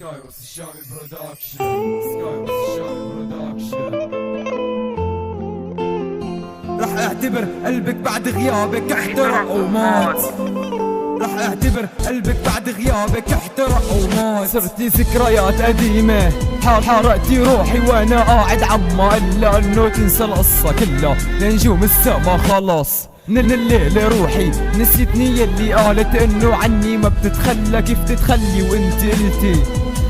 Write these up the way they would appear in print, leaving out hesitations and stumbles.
سكايروس الشامي برودكشن. سكايروس الشامي برودكشن. رح اعتبر قلبك بعد غيابك احترق ومات. رح اعتبر قلبك بعد غيابك احترق ومات. صرتي ذكريات قديمة حرقتي روحي وانا قاعد عما الا انه تنسى القصة كلها لنجوم السما خلاص من الليلة روحي نسيتني يلي قالت انه عني ما بتتخلى كيف تتخلي وانت قلتي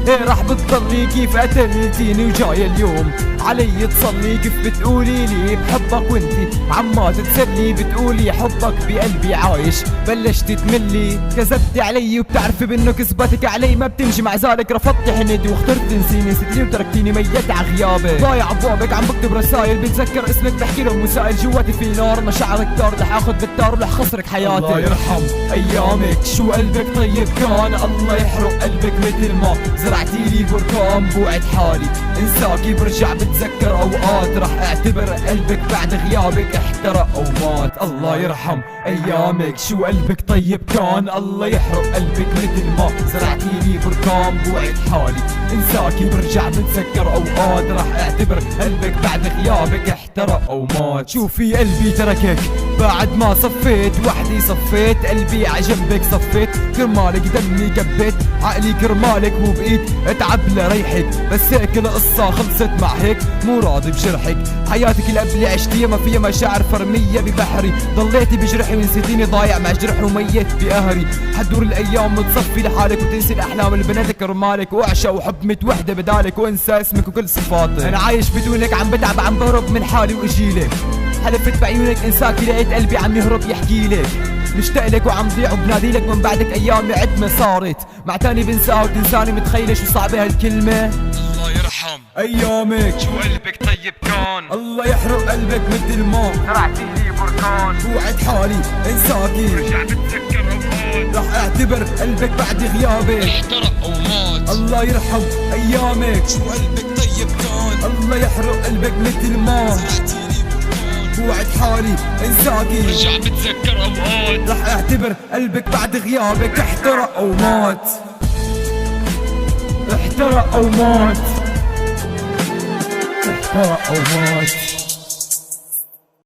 ايه راح بتضلي كيف قتلتيني وجاي اليوم علي تصلي كيف بتقولي لي بحبك وانتي عما تتسلي بتقولي حبك بقلبي عايش بلشتي تملي كذبتي علي وبتعرفي بانه كذبتك علي ما بتمشي مع ذلك رفضتي حنيتي واخترت تنسيني نسيتني وتركتيني ميت ع غيابك ضايع بوابك عم بكتب رسايل بتذكر اسمك بحكي لهم مسائل جواتي في نار مشاعرك طار رح اخذ بالتار ورح خسرك حياتي الله يرحم ايامك شو قلبك طيب كان الله يحرق قلبك مثل ما زرعتي لي بركان بوعد حالي انساكي برجع بتذكر اوقات رح اعتبر قلبك بعد غيابك احترق او مات الله يرحم ايامك شو قلبك طيب كان الله يحرق قلبك مثل ما زرعتي لي بركان بوعد حالي انساكي برجع بتذكر اوقات رح اعتبر قلبك بعد غيابك احترق او مات شوفي قلبي تركك بعد ما صفيت وحدي صفيت قلبي عجنبك صفيت كرمالك دمي كبيت عقلي كرمالك مو بقيت اتعب لريحك بس هيك القصة خلصت مع هيك مو راضي بجرحك حياتك اللي قبلي عشتيها ما فيها مشاعر فرمية ببحري ضليتي بجرحي ونسيتيني ضايع مع جرحي وميت بقهري حدور الايام متصفي لحالك وتنسي الاحلام اللي بنتك كرمالك واعشق وحب مت وحدة بدالك وانسى اسمك وكل صفاتك انا عايش بدونك عم بتعب عم بهرب من حالي واجيلك حلفت بعيونك انساكي لقيت قلبي عم يهرب يحكيلك مشتاق لك وعم ضيع وبناديلك من بعدك ايامي عد ما صارت مع تاني بنساها وتنساني متخيلة شو صعبة هالكلمة الله يرحم ايامك شو قلبك طيب كان الله يحرق قلبك مثل ما زرعتي لي بركان بوعد حالي انساكي برجع بتذكر اوقات رح اعتبر قلبك بعد غيابك احترق او مات الله يرحم ايامك شو قلبك طيب كان الله يحرق قلبك مثل ما زرعتي لي بركان بوعد حالي انساكي برجع بتذكر اوقات رح اعتبر قلبك بعد غيابك احترق او مات احترق او مات احترق او مات